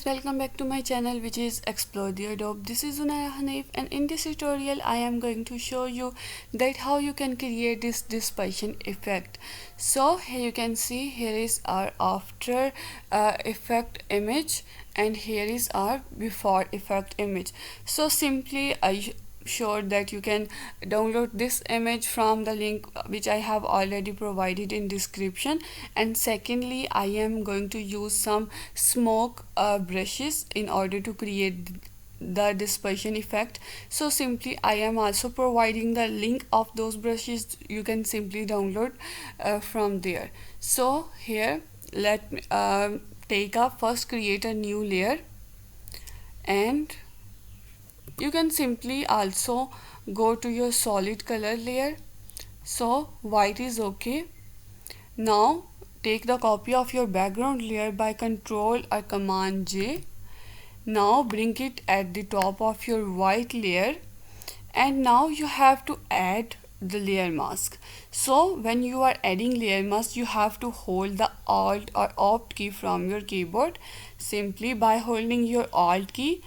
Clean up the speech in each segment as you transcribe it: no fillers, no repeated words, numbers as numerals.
welcome back to my channel, which is Explore the Adobe. This is Unaya Hanif, and in this tutorial I am going to show you that how you can create this dispersion effect. So here you can see, here is our after effect image, and here is our before effect image. So simply I sure that you can download this image from the link which I have already provided in description. And secondly, I am going to use some smoke brushes in order to create the dispersion effect. So simply I am also providing the link of those brushes. You can simply download from there. So here let me take up, first create a new layer, and you can simply also go to your solid color layer. So white is okay. Now take the copy of your background layer by Control or Command J. Now bring it at the top of your white layer, and now you have to add the layer mask. So when you are adding layer mask, you have to hold the Alt or Opt key from your keyboard. Simply by holding your Alt key,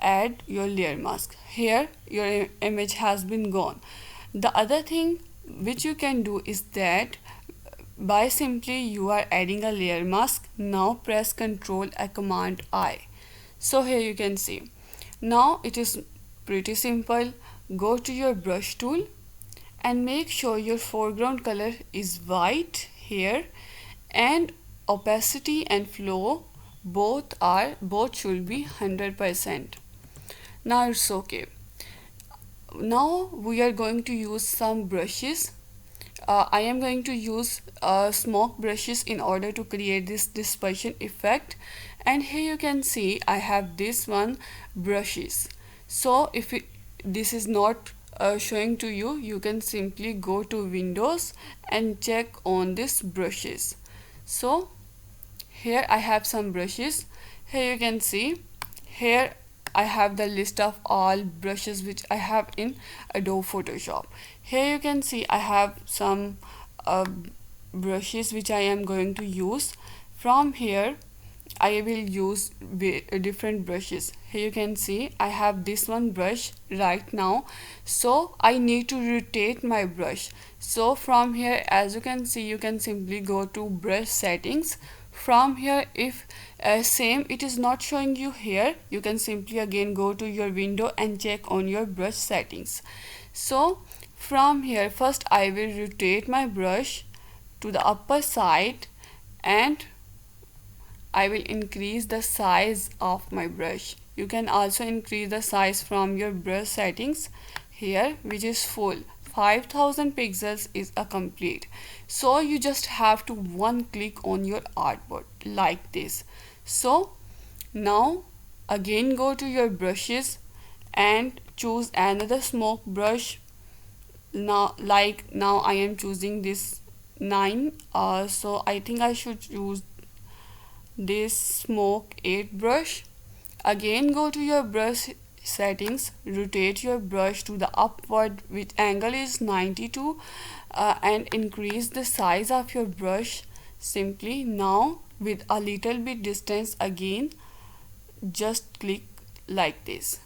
add your layer mask. Here your image has been gone. The other thing which you can do is that by simply you are adding a layer mask, now press Ctrl and Command I. So here you can see, now it is pretty simple. Go to your brush tool and make sure your foreground color is white here, and opacity and flow both should be 100%. Now it's okay. Now we are going to use some brushes. I am going to use smoke brushes in order to create this dispersion effect. And here you can see I have this one brushes. So if this is not showing to you, you can simply go to Windows and check on this brushes. So here I have some brushes. Here you can see, here I have the list of all brushes which I have in Adobe Photoshop. Here you can see I have some brushes which I am going to use. From here I will use different brushes. Here you can see I have this one brush right now, so I need to rotate my brush. So from here, as you can see, you can simply go to brush settings. From here, if same it is not showing you here, you can simply again go to your window and check on your brush settings. So from here, first I will rotate my brush to the upper side, and I will increase the size of my brush. You can also increase the size from your brush settings here, which is full. 5000 pixels is a complete. So you just have to one click on your artboard like this. So now again go to your brushes and choose another smoke brush. Now I am choosing this 9, so I think I should use this smoke 8 brush. Again go to your brush settings, rotate your brush to the upward, which angle is 92, and increase the size of your brush. Simply now with a little bit distance, again just click like this.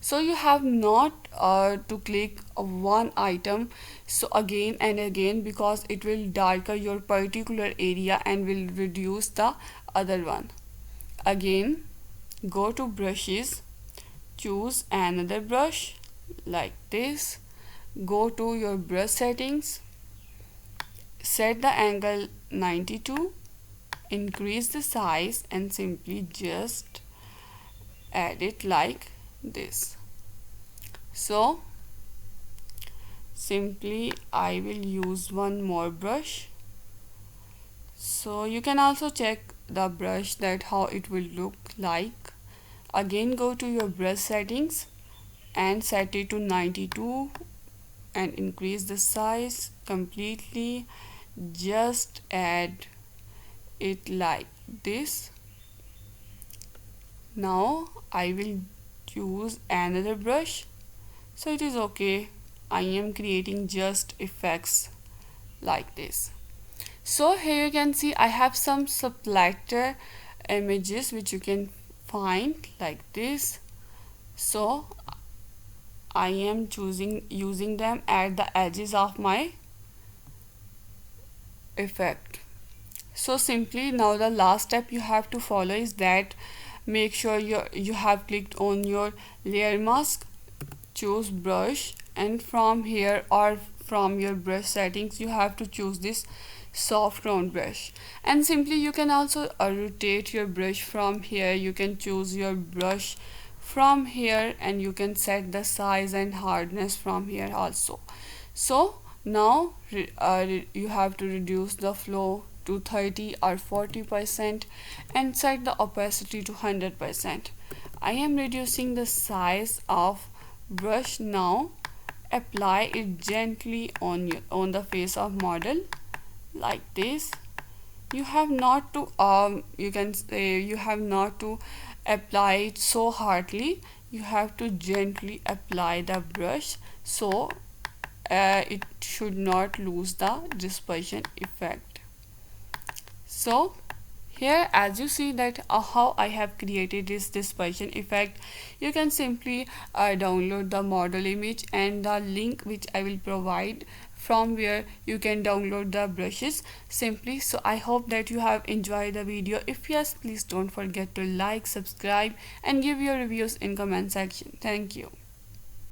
So you have not to click one item so again and again, because it will darken your particular area and will reduce the other one. Again go to brushes, choose another brush like this, go to your brush settings, set the angle 92, increase the size, and simply just add it like this. So simply I will use one more brush. So you can also check the brush that how it will look like. Again go to your brush settings and set it to 92 and increase the size completely. Just add it like this. Now I will use another brush. So it is okay, I am creating just effects like this. So here you can see I have some splatter images which you can fine like this. So I am using them at the edges of my effect. So simply now the last step you have to follow is that make sure you have clicked on your layer mask, choose brush, and from here or from your brush settings you have to choose this soft round brush. And simply you can also rotate your brush from here. You can choose your brush from here and you can set the size and hardness from here also. So now you have to reduce the flow to 30 or 40% and set the opacity to 100%. I am reducing the size of brush now. Apply it gently on the face of model like this. You have not to you can say you have not to apply it so hardly. You have to gently apply the brush so it should not lose the dispersion effect. So here as you see that how I have created this dispersion effect, you can simply download the model image and the link which I will provide from where you can download the brushes simply. So I hope that you have enjoyed the video. If yes, please don't forget to like, subscribe and give your reviews in comment section. Thank you.